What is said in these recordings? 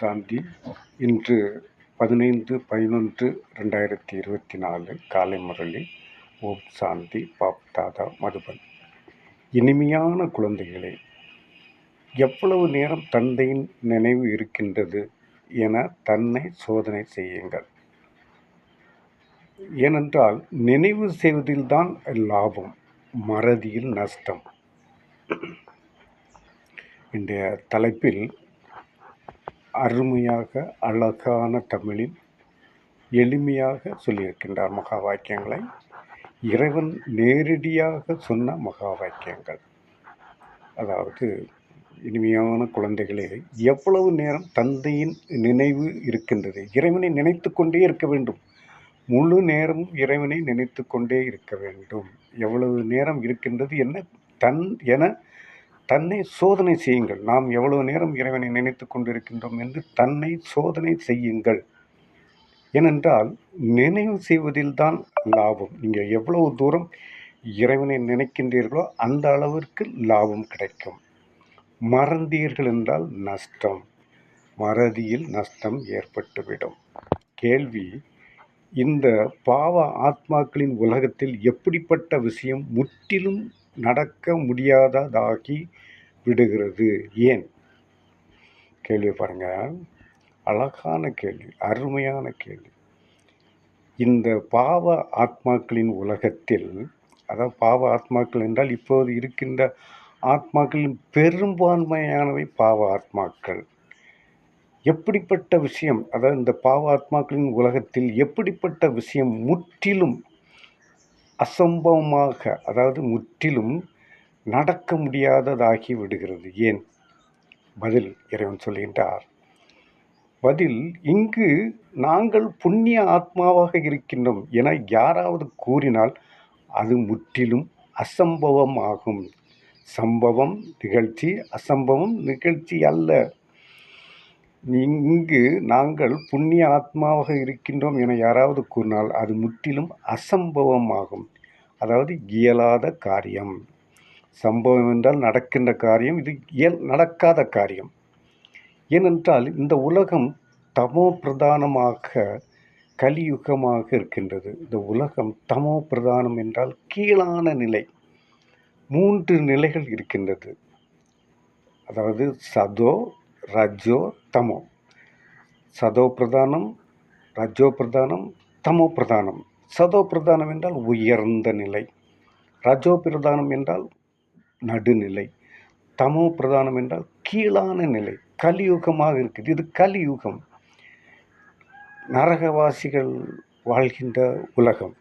சாந்தி. இன்று 15/11/2024 காலை முரளி. ஓம் சாந்தி. பாப் தாதா, மதுபன். இனிமையான குழந்தைகளே, எவ்வளவு நேரம் தந்தையின் நினைவு இருக்கின்றது என தன்னை சோதனை செய்யுங்கள். ஏனென்றால் நினைவு செய்வதில்தான் லாபம், மறதியில் நஷ்டம். இன்றைய தலைப்பில் அருமையாக அழகான தமிழில் எளிமையாக சொல்லியிருக்கின்றார் மகா வாக்கியங்களை. இறைவன் நேரடியாக சொன்ன மகா வாக்கியங்கள். அதாவது, இனிமையான குழந்தைகளே, எவ்வளவு நேரம் தந்தையின் நினைவு இருக்கின்றது. இறைவனை நினைத்து கொண்டே இருக்க வேண்டும். முழு நேரமும் இறைவனை நினைத்து கொண்டே இருக்க வேண்டும். எவ்வளவு நேரம் இருக்கின்றது என தன்னை சோதனை செய்யுங்கள். நாம் எவ்வளவு நேரம் இறைவனை நினைத்து கொண்டிருக்கின்றோம் என்று தன்னை சோதனை செய்யுங்கள். ஏனென்றால் நினைவு செய்வதில்தான் லாபம். நீங்கள் எவ்வளவு தூரம் இறைவனை நினைக்கின்றீர்களோ அந்த அளவிற்கு லாபம் கிடைக்கும். மறந்தீர்கள் என்றால் நஷ்டம். மறதியில் நஷ்டம் ஏற்பட்டுவிடும். கேள்வி: இந்த பாவ ஆத்மாக்களின் உலகத்தில் எப்படிப்பட்ட விஷயம் முற்றிலும் நடக்க முடியாததாகி விடுகிறது? ஏன்? கேள்வி பாருங்க. அழகான கேள்வி, அருமையான கேள்வி. இந்த பாவ ஆத்மாக்களின் உலகத்தில், அதாவது பாவ ஆத்மாக்கள் என்றால் இப்போது இருக்கின்ற ஆத்மாக்களின் பெரும்பான்மையானவை பாவ ஆத்மாக்கள். எப்படிப்பட்ட விஷயம், அதாவது இந்த பாவ ஆத்மாக்களின் உலகத்தில் எப்படிப்பட்ட விஷயம் முற்றிலும் அசம்பவமாக, அதாவது முற்றிலும் நடக்க முடியாததாகி விடுகிறது? ஏன்? பதில் இறைவன் சொல்கின்றார். பதில்: இங்கு நாங்கள் புண்ணிய ஆத்மாவாக இருக்கின்றோம் என யாராவது கூறினால் அது முற்றிலும் அசம்பவம் ஆகும். சம்பவம் நிகழ்ச்சி, அசம்பவம் நிகழ்ச்சி அல்ல. இங்கு நாங்கள் புண்ணிய ஆத்மாவாக இருக்கின்றோம் என யாராவது கூறினால் அது முற்றிலும் அசம்பவம் ஆகும். அதாவது இயலாத காரியம். சம்பவம் என்றால் நடக்கின்ற காரியம், இது நடக்காத காரியம். ஏனென்றால் இந்த உலகம் தமோ பிரதானமாக கலியுகமாக இருக்கின்றது. இந்த உலகம் தமோ பிரதானம் என்றால் கீழான நிலை. 3 நிலைகள் இருக்கின்றது. அதாவது சதோ, ரஜோ, தமோ. சதோ பிரதானம், ரஜோ பிரதானம், தமோ பிரதானம். சதோ பிரதானம் என்றால் உயர்ந்த நிலை. ரஜோ பிரதானம் என்றால் நடுநிலை. தமோ பிரதானம் என்றால் கீழான நிலை. கலியுகமாக இருக்குது. இது கலியுகம். நரகவாசிகள் வாழ்கின்ற உலகம்.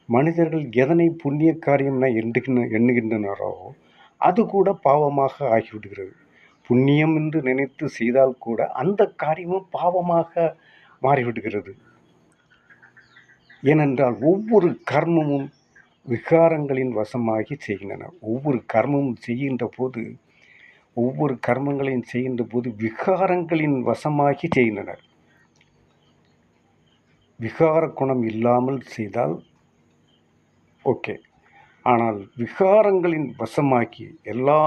மனிதர்கள் எதனை புண்ணிய காரியம் எண்ணுகின்றனரோ அது கூட பாவமாக ஆகிவிடுகிறது. புண்ணியம் என்று நினைத்து செய்தால் கூட அந்த காரியமும் பாவமாக மாறிவிடுகிறது. ஏனென்றால் ஒவ்வொரு கர்மமும் விகாரங்களின் வசமாகி செய்கின்றன. ஒவ்வொரு கர்மமும் செய்கின்ற போது, ஒவ்வொரு கர்மங்களையும் செய்கின்ற போது விகாரங்களின் வசமாகி செய்கின்றனர். விகார குணம் இல்லாமல் செய்தால் ஓகே. ஆனால் விகாரங்களின் வசமாக்கி எல்லா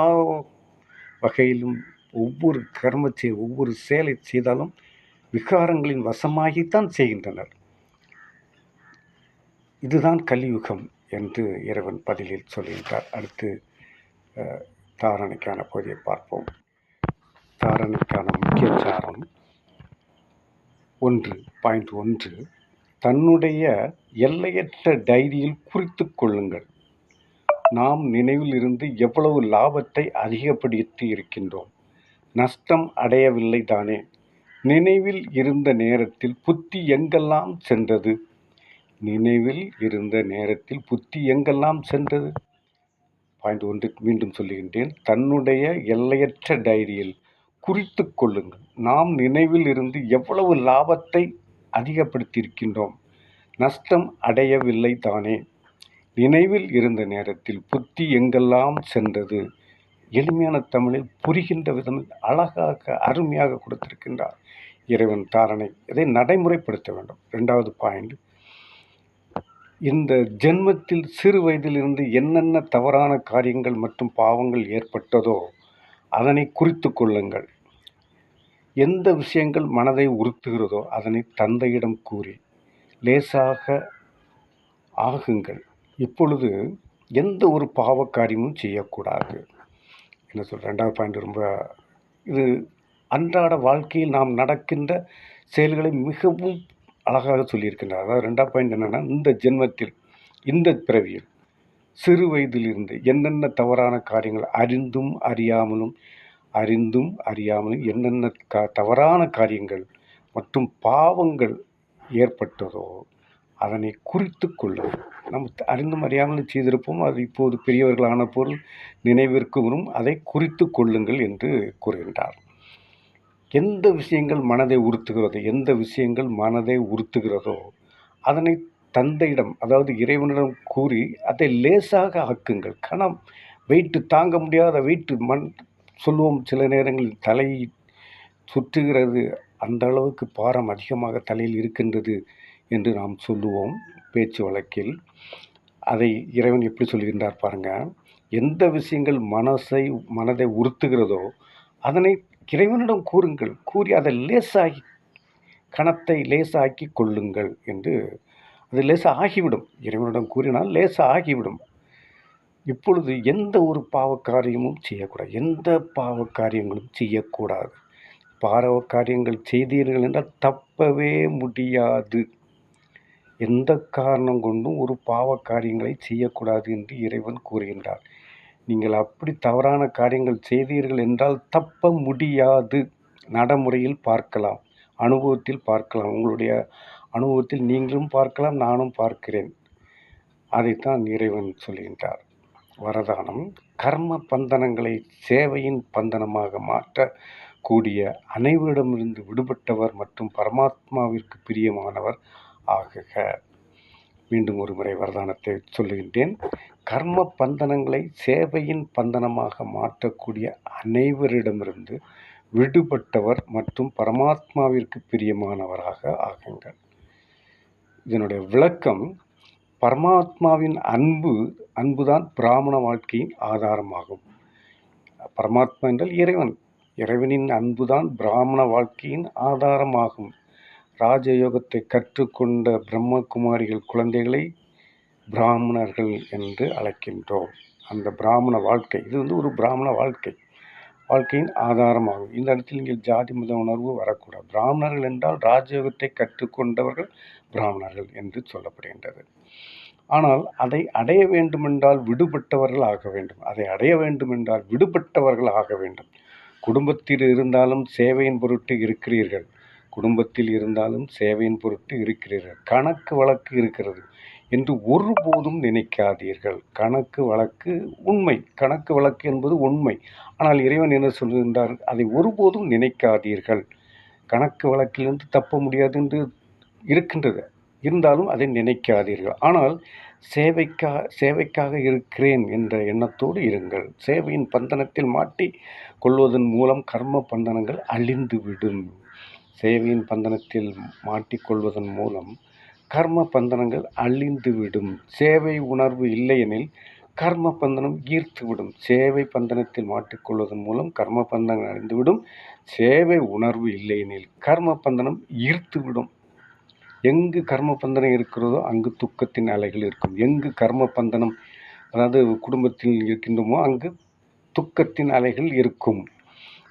வகையிலும் ஒவ்வொரு ஒவ்வொரு செயலை செய்தாலும் விகாரங்களின் வசமாகித்தான் செய்கின்றனர். இதுதான் கலியுகம் என்று இறைவன் பதிலில் சொல்கின்றார். அடுத்து தாரணைக்கான பகுதியை பார்ப்போம். தாரணைக்கான முக்கிய சாரம் 1.1. தன்னுடைய எல்லையற்ற டைரியில் குறித்து கொள்ளுங்கள். நாம் நினைவில் இருந்து எவ்வளவு லாபத்தை அதிகப்படுத்தி இருக்கின்றோம். நஷ்டம் அடையவில்லை தானே? நினைவில் இருந்த நேரத்தில் புத்தி எங்கெல்லாம் சென்றது? நினைவில் இருந்த நேரத்தில் புத்தி எங்கெல்லாம் சென்றது? 1 மீண்டும் சொல்லுகின்றேன். தன்னுடைய எல்லையற்ற டைரியில் குறித்து கொள்ளுங்கள். நாம் நினைவில் இருந்து எவ்வளவு லாபத்தை அதிகப்படுத்தியிருக்கின்றோம். நஷ்டம் அடையவில்லை தானே? நினைவில் இருந்த நேரத்தில் புத்தி எங்கெல்லாம் சென்றது? எளிமையான தமிழில் புரிகின்ற விதம் அழகாக அருமையாக கொடுத்திருக்கின்றார் இறைவன் தாரணை. இதை நடைமுறைப்படுத்த வேண்டும். 2வது பாயிண்ட்: இந்த ஜென்மத்தில் சிறு வயதிலிருந்து என்னென்ன தவறான காரியங்கள் மற்றும் பாவங்கள் ஏற்பட்டதோ அதனை குறித்து கொள்ளுங்கள். எந்த விஷயங்கள் மனதை உறுத்துகிறதோ அதனை தந்தையிடம் கூறி லேசாக ஆகுங்கள். இப்பொழுது எந்த ஒரு பாவக்காரியமும் செய்யக்கூடாது. என்ன சொல்கிறேன், 2வது பாயிண்ட் ரொம்ப இது அன்றாட வாழ்க்கையில் நாம் நடக்கின்ற செயல்களை மிகவும் அழகாக சொல்லியிருக்கின்றார். அதாவது 2வது பாயிண்ட் என்னென்னா, இந்த ஜென்மத்தில் இந்த பிறவியில் சிறு வயதிலிருந்து என்னென்ன தவறான காரியங்கள் அறிந்தும் அறியாமலும் என்னென்ன தவறான காரியங்கள் மற்றும் பாவங்கள் ஏற்பட்டதோ அதனை குறித்து கொள்ளுங்கள். நம்ம அறிந்தும் அறியாமலும் செய்திருப்போம், அது இப்போது பெரியவர்களான பொருள் நினைவிற்கு வரும், அதை குறித்து கொள்ளுங்கள் என்று கூறுகின்றார். எந்த விஷயங்கள் மனதை உறுத்துகிறதோ அதனை தந்தையிடம், அதாவது இறைவனிடம் கூறி அதை லேசாக ஆக்குங்கள். வெயிட்டு தாங்க முடியாத வெயிட்டு சொல்லுவோம், சில நேரங்களில் தலை சுற்றுகிறது, அந்த அளவுக்கு பாரம் அதிகமாக தலையில் இருக்கின்றது என்று நாம் சொல்லுவோம் பேச்சு வழக்கில். அதை இறைவன் எப்படி சொல்கின்றார் பாருங்க. எந்த விஷயங்கள் மனதை உறுத்துகிறதோ அதனை இறைவனிடம் கூறுங்கள், கூறி அதை கணத்தை லேசாக்கி கொள்ளுங்கள் என்று. அது லேசாக ஆகிவிடும், இறைவனிடம் கூறினால் லேசாக ஆகிவிடும். இப்பொழுது எந்த ஒரு பாவக்காரியமும் செய்யக்கூடாது. பாவக்காரியங்கள் செய்தீர்கள் என்றால் தப்பவே முடியாது. எந்த காரணம் கொண்டும் ஒரு பாவக்காரியங்களை செய்யக்கூடாது என்று இறைவன் கூறுகின்றார். நீங்கள் அப்படி தவறான காரியங்கள் செய்தீர்கள் என்றால் தப்ப முடியாது. நடைமுறையில் பார்க்கலாம், அனுபவத்தில் பார்க்கலாம். உங்களுடைய அனுபவத்தில் நீங்களும் பார்க்கலாம், நானும் பார்க்கிறேன். அதைத்தான் இறைவன் சொல்கின்றார். வரதானம் கர்ம பந்தனங்களை சேவையின் பந்தனமாக மாற்றக்கூடிய அனைவரிடமிருந்து விடுபட்டவர் மற்றும் பரமாத்மாவிற்கு பிரியமானவர் ஆகுக. மீண்டும் ஒரு முறை வரதானத்தை சொல்லுகின்றேன். கர்ம பந்தனங்களை சேவையின் பந்தனமாக மாற்றக்கூடிய அனைவரிடமிருந்து விடுபட்டவர் மற்றும் பரமாத்மாவிற்கு பிரியமானவராக ஆகுங்கள். இதனுடைய விளக்கம், பரமாத்மாவின் அன்புதான் பிராமண வாழ்க்கையின் ஆதாரமாகும். பரமாத்மா என்றால் இறைவனின் அன்புதான் பிராமண வாழ்க்கையின் ஆதாரமாகும். ராஜயோகத்தை கற்றுக்கொண்ட பிரம்மகுமாரிகள் குழந்தைகளை பிராமணர்கள் என்று அழைக்கின்றோம். அந்த பிராமண வாழ்க்கை, இது ஒரு பிராமண வாழ்க்கையின் ஆதாரமாகும். இந்த இடத்தில் நீங்கள் ஜாதி மத உணர்வு வரக்கூடாது. பிராமணர்கள் என்றால் ராஜயோகத்தை கற்றுக்கொண்டவர்கள் பிராமணர்கள் என்று சொல்லப்படுகின்றது. ஆனால் அதை அடைய வேண்டுமென்றால் விடுபட்டவர்கள் ஆக வேண்டும். குடும்பத்தில் இருந்தாலும் சேவையின் பொருட்டு இருக்கிறீர்கள். கணக்கு வழக்கு இருக்கிறது என்று ஒருபோதும் நினைக்காதீர்கள். கணக்கு வழக்கு என்பது உண்மை. ஆனால் இறைவன் என்ன சொல்கின்றார், அதை ஒருபோதும் நினைக்காதீர்கள். கணக்கு வழக்கிலிருந்து தப்ப முடியாது என்று இருக்கின்றது, இருந்தாலும் அதை நினைக்காதீர்கள். ஆனால் சேவைக்காக இருக்கிறேன் என்ற எண்ணத்தோடு இருங்கள். சேவையின் பந்தனத்தில் மாட்டி கொள்வதன் மூலம் கர்ம பந்தனங்கள் அழிந்துவிடும். சேவையின் பந்தனத்தில் மாட்டிக்கொள்வதன் மூலம் கர்ம பந்தனங்கள் அழிந்துவிடும். சேவை உணர்வு இல்லையெனில் கர்ம பந்தனம் ஈர்த்துவிடும். சேவை பந்தனத்தில் மாட்டிக்கொள்வதன் மூலம் கர்ம பந்தனங்கள் அழிந்துவிடும். சேவை உணர்வு இல்லையெனில் கர்ம பந்தனம் ஈர்த்துவிடும். எங்கு கர்ம பந்தனம் இருக்கிறதோ அங்கு துக்கத்தின் அலைகள் இருக்கும். எங்கு கர்ம பந்தனம், அதாவது குடும்பத்தில் இருக்கின்றோமோ அங்கு துக்கத்தின் அலைகள் இருக்கும்.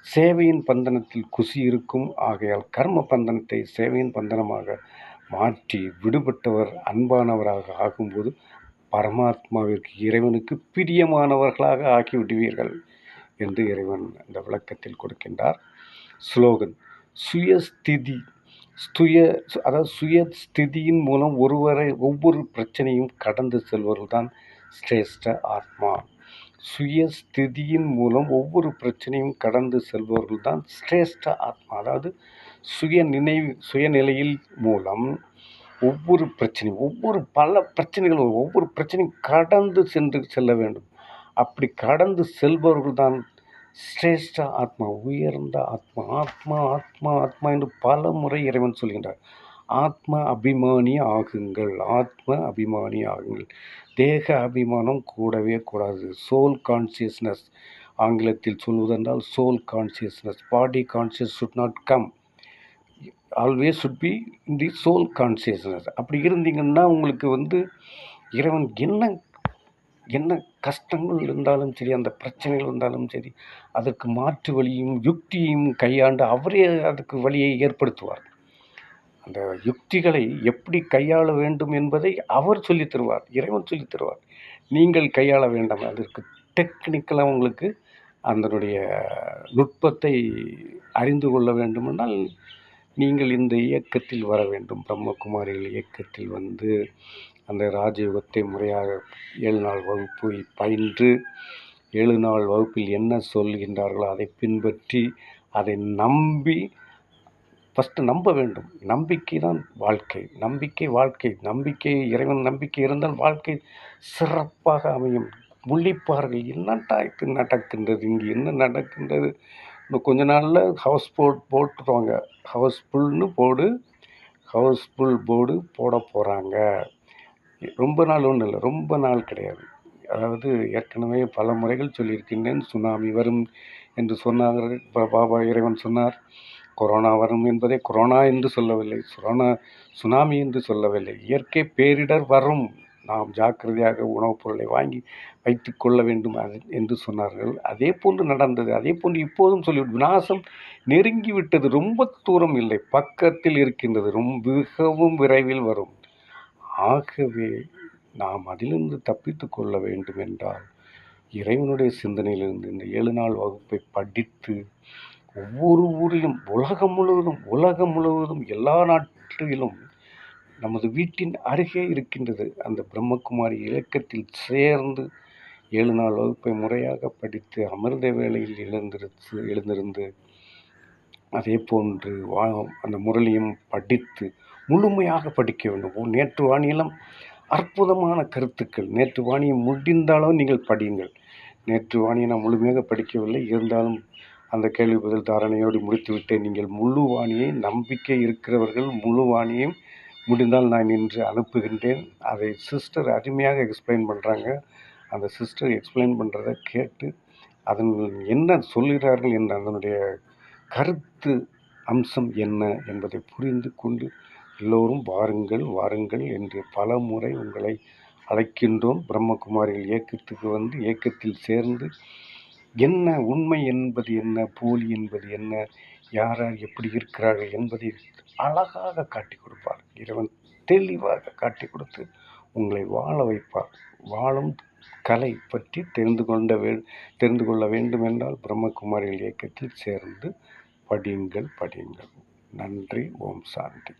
சேவையின் பந்தனத்தில் குசி இருக்கும். ஆகையால் கர்ம பந்தனத்தை சேவையின் பந்தனமாக மாற்றி விடுபட்டவர் அன்பானவராக ஆகும்போது பரமாத்மாவிற்கு இறைவனுக்கு பிரியமானவர்களாக ஆகிவிடுவீர்கள் என்று இறைவன் இந்த விளக்கத்தில் கொடுக்கின்றார். ஸ்லோகன், சுயஸ்திதியின் மூலம் ஒவ்வொரு பிரச்சனையும் கடந்து செல்வதுதான் சிரேஷ்ட ஆத்மா. சுயஸ்திதியின் மூலம் ஒவ்வொரு பிரச்சனையும் கடந்து செல்பவர்கள்தான் சிரேஷ்ட ஆத்மா. அதாவது சுயநிலையில் மூலம் ஒவ்வொரு பிரச்சனையும் கடந்து செல்ல வேண்டும். அப்படி கடந்து செல்பவர்கள்தான் சிரேஷ்ட ஆத்மா, உயர்ந்த ஆத்மா. ஆத்மா ஆத்மா ஆத்மா என்று பல முறை இறைவன் சொல்கின்றார். ஆத்ம அபிமானி ஆகுங்கள். தேக அபிமானம் கூடவே கூடாது. சோல் கான்சியஸ்னஸ், ஆங்கிலத்தில் சொல்வதென்றால் soul consciousness. Body conscious should not come, always should be in the soul consciousness. அப்படி இருந்தீங்கன்னா உங்களுக்கு வந்து இறைவன் என்ன என்ன கஷ்டங்கள் இருந்தாலும் சரி, அந்த பிரச்சனைகள் இருந்தாலும் சரி, அதற்கு மாற்று வழியும் யுக்தியையும் கையாண்டு அவரே அதுக்கு வழியை ஏற்படுத்துவார். அந்த யுக்திகளை எப்படி கையாள வேண்டும் என்பதை அவர் சொல்லித் தருவார், இறைவன் சொல்லித் தருவார். நீங்கள் கையாள வேண்டாம். அதற்கு டெக்னிக்கலாக உங்களுக்கு அதனுடைய நுட்பத்தை அறிந்து கொள்ள வேண்டுமென்றால் நீங்கள் இந்த இயக்கத்தில் வர வேண்டும். பிரம்மகுமாரிகள் இயக்கத்தில் வந்து அந்த ராஜயோகத்தை முறையாக 7 நாள் வகுப்பை பயின்று 7 நாள் வகுப்பில் என்ன சொல்கின்றார்களோ அதை பின்பற்றி அதை நம்பி ஃபஸ்ட்டு நம்ப வேண்டும். நம்பிக்கை தான் வாழ்க்கை. நம்பிக்கை இறைவன் நம்பிக்கை இருந்தால் வாழ்க்கை சிறப்பாக அமையும். முழிப்பார்கள், என்னடா இது நடக்கின்றது, இங்கே என்ன நடக்கின்றது, இன்னும் கொஞ்ச நாளில் போட்டுருவாங்க. ஹவுஸ்ஃபுல் போர்டு போட போகிறாங்க. ரொம்ப நாள் ஒன்றும் இல்லை, ரொம்ப நாள் கிடையாது. அதாவது ஏற்கனவே பல முறைகள் சொல்லியிருக்கின்றேன். சுனாமி வரும் என்று சொன்னார்கள். பாபா இறைவன் சொன்னார். கொரோனா வரும் என்பதை கொரோனா என்று சொல்லவில்லை, சுனாமி என்று சொல்லவில்லை. இயற்கை பேரிடர் வரும், நாம் ஜாக்கிரதையாக உணவுப் பொருளை வாங்கி வைத்து கொள்ள வேண்டும் என்று சொன்னார்கள். அதே போன்று நடந்தது. அதே போன்று இப்போதும் விநாசம் நெருங்கிவிட்டது. ரொம்ப தூரம் இல்லை, பக்கத்தில் இருக்கின்றது. மிகவும் விரைவில் வரும். ஆகவே நாம் அதிலிருந்து தப்பித்து கொள்ள வேண்டும் என்றால் இறைவனுடைய சிந்தனையிலிருந்து இந்த 7 நாள் வகுப்பை படித்து ஒவ்வொரு ஊரிலும் உலகம் முழுவதும் எல்லா நாட்டிலும் நமது வீட்டின் அருகே இருக்கின்றது. அந்த பிரம்மகுமாரி இயக்கத்தில் சேர்ந்து 7 நாள் வகுப்பை முறையாக படித்து அமிர்த வேளையில் எழுந்திருந்து அதே போன்று அந்த முரளியும் படித்து முழுமையாக படிக்க வேண்டும். நேற்று வாணியிலும் அற்புதமான கருத்துக்கள். நேற்று வாணியை முடிந்தாலும் நீங்கள் படியுங்கள். நேற்று வாணியை நான் முழுமையாக படிக்கவில்லை, இருந்தாலும் அந்த கேள்வி பதில் தாரணையோடு முடித்துவிட்டு நீங்கள் முழு வாணியை, நம்பிக்கை இருக்கிறவர்கள் முழு வாணியையும் முடிந்தால் நான் இன்று அனுப்புகின்றேன். அதை சிஸ்டர் அருமையாக எக்ஸ்பிளைன் பண்ணுறாங்க. அந்த சிஸ்டர் எக்ஸ்பிளைன் பண்ணுறதை கேட்டு அதன் என்ன சொல்கிறார்கள் என்ற அதனுடைய கருத்து அம்சம் என்ன என்பதை புரிந்து கொண்டு எல்லோரும் வாருங்கள் என்று பல முறை உங்களை அழைக்கின்றோம். பிரம்மகுமாரிகள் இயக்கத்துக்கு வந்து இயக்கத்தில் சேர்ந்து என்ன உண்மை என்பது என்ன, போலி என்பது என்ன, யார் எப்படி இருக்கிறார்கள் என்பதை அழகாக காட்டி கொடுப்பார். இறைவன் தெளிவாக காட்டி கொடுத்து உங்களை வாழ வைப்பார். வாழும் கலை பற்றி தெரிந்து கொள்ள வேண்டும் என்றால் பிரம்மகுமாரிகள் இயக்கத்தில் சேர்ந்து படியுங்கள். நன்றி. ஓம் சாந்தி.